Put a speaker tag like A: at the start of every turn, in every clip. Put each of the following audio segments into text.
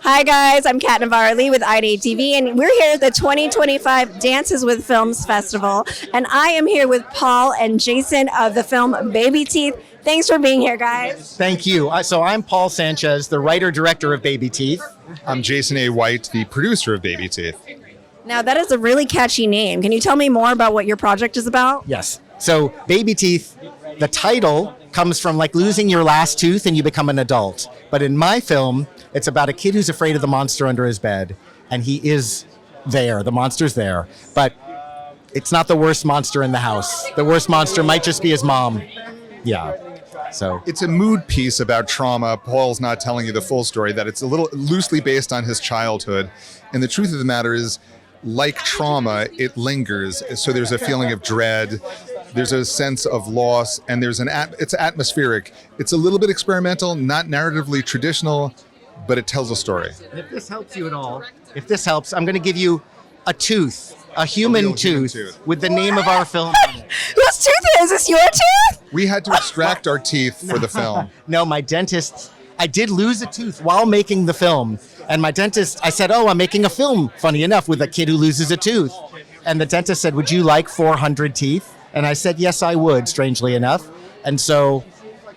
A: Hi guys, I'm Cat Navarro Lee with IdeateTV, and we're here at the 2025 Dances with Films Festival, and I am here with Paul and Jason of the film Babyteeth. Thanks for being here, guys.
B: Thank you. So I'm Paul Sanchez, the writer-director of Babyteeth.
C: I'm Jason A. White, the producer of Babyteeth.
A: Now that is a really catchy name. Can you tell me more about what your project is about?
B: Yes. So Babyteeth, the title comes from like losing your last tooth and you become an adult. But in my film, it's about a kid who's afraid of the monster under his bed, and he is there. The monster's there. But it's not the worst monster in the house. The worst monster might just be his mom. Yeah. So
C: it's a mood piece about trauma. Paul's not telling you the full story, that it's a little loosely based on his childhood. And the truth of the matter is, like trauma, it lingers. So there's a feeling of dread. There's a sense of loss, and it's atmospheric. It's a little bit experimental, not narratively traditional, but it tells a story.
B: If this helps you at all, I'm going to give you a tooth, a human tooth, with the name of our film on it.
A: Whose tooth is this? Your tooth?
C: We had to extract our teeth for the film.
B: No, my dentist, I did lose a tooth while making the film. And my dentist, I said, I'm making a film, funny enough, with a kid who loses a tooth. And the dentist said, would you like 400 teeth? And I said, yes, I would, strangely enough. And so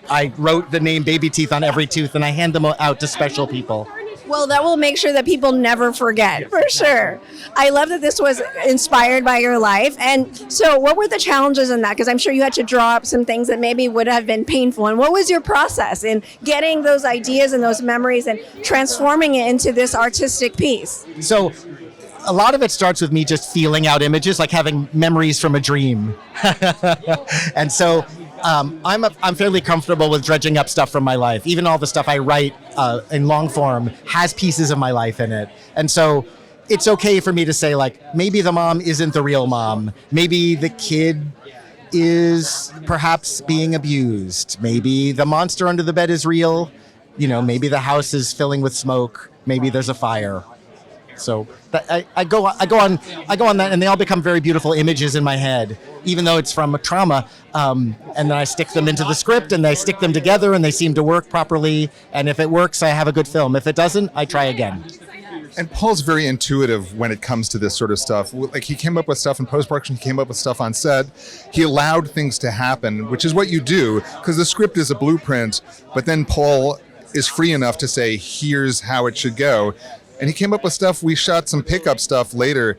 B: I wrote the name Babyteeth on every tooth, and I hand them out to special people.
A: Well, that will make sure that people never forget, for sure. I love that this was inspired by your life. And so what were the challenges in that? Because I'm sure you had to draw up some things that maybe would have been painful. And what was your process in getting those ideas and those memories and transforming it into this artistic piece?
B: So a lot of it starts with me just feeling out images, like having memories from a dream. And so I'm fairly comfortable with dredging up stuff from my life. Even all the stuff I write in long form has pieces of my life in it. And so it's okay for me to say, like, maybe the mom isn't the real mom. Maybe the kid is perhaps being abused. Maybe the monster under the bed is real. You know, maybe the house is filling with smoke. Maybe there's a fire. So I go on that, and they all become very beautiful images in my head, even though it's from a trauma. And then I stick them into the script, and they stick them together, and they seem to work properly. And if it works, I have a good film. If it doesn't, I try again.
C: And Paul's very intuitive when it comes to this sort of stuff. Like, he came up with stuff in post-production, he came up with stuff on set. He allowed things to happen, which is what you do, because the script is a blueprint, but then Paul is free enough to say, here's how it should go. And he came up with stuff. We shot some pickup stuff later,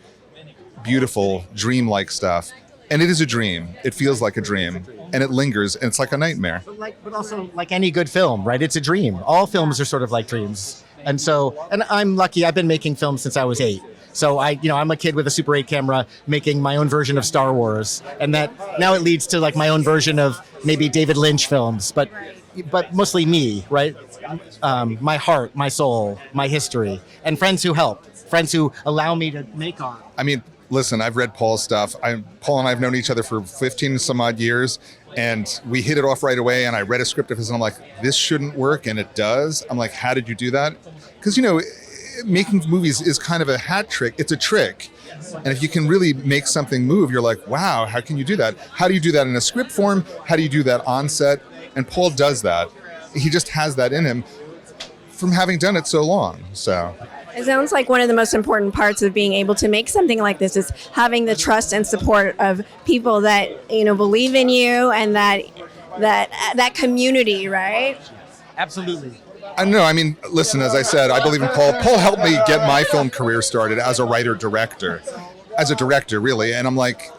C: beautiful, dream-like stuff. And it is a dream. It feels like a dream. And it lingers, and it's like a nightmare.
B: But also like any good film, right? It's a dream. All films are sort of like dreams. And I'm lucky. I've been making films since I was 8. So I'm a kid with a Super 8 camera making my own version of Star Wars. And that now it leads to like my own version of maybe David Lynch films, but mostly me, right? My heart, my soul, my history, and friends who help, friends who allow me to make art.
C: I mean, listen, I've read Paul's stuff. Paul and I have known each other for 15 some odd years, and we hit it off right away, and I read a script of his, and I'm like, this shouldn't work, and it does. I'm like, how did you do that? Because, making movies is kind of a hat trick. It's a trick. And if you can really make something move, you're like, wow, how can you do that? How do you do that in a script form? How do you do that on set? And Paul does that. He just has that in him from having done it so long. So
A: it sounds like one of the most important parts of being able to make something like this is having the trust and support of people that believe in you, and that community, right?
B: Absolutely.
C: I know. I mean, listen, as I said, I believe in Paul. Paul helped me get my film career started as a writer-director, really. And I'm like,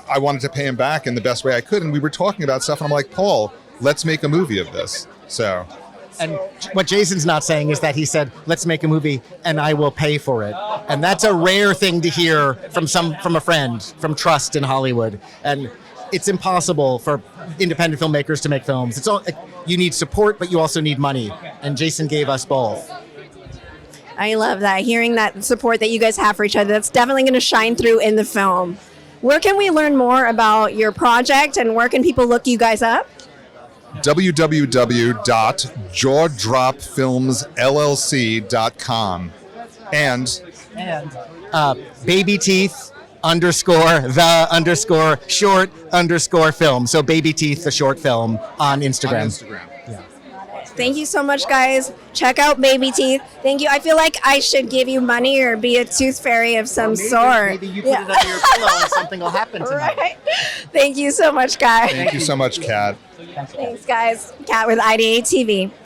C: I wanted to pay him back in the best way I could. And we were talking about stuff, and I'm like, Paul, let's make a movie of this. So.
B: And what Jason's not saying is that he said, let's make a movie and I will pay for it. And that's a rare thing to hear from a friend, from trust in Hollywood. And it's impossible for independent filmmakers to make films. You need support, but you also need money. And Jason gave us both.
A: I love that. Hearing that support that you guys have for each other, that's definitely going to shine through in the film. Where can we learn more about your project, and where can people look you guys up?
C: www.jawdropfilmsllc.com and
B: Babyteeth _the_short_film. So Babyteeth, the short film, on Instagram.
C: Yeah.
A: Thank you so much, guys. Check out Babyteeth. Thank you. I feel like I should give you money or be a tooth fairy of some sort.
B: Maybe you put it under your pillow and something will happen tonight.
A: Right. Thank you so much, guys.
C: Thank you so much, Kat.
A: Thanks, guys. Cat with IdeateTV.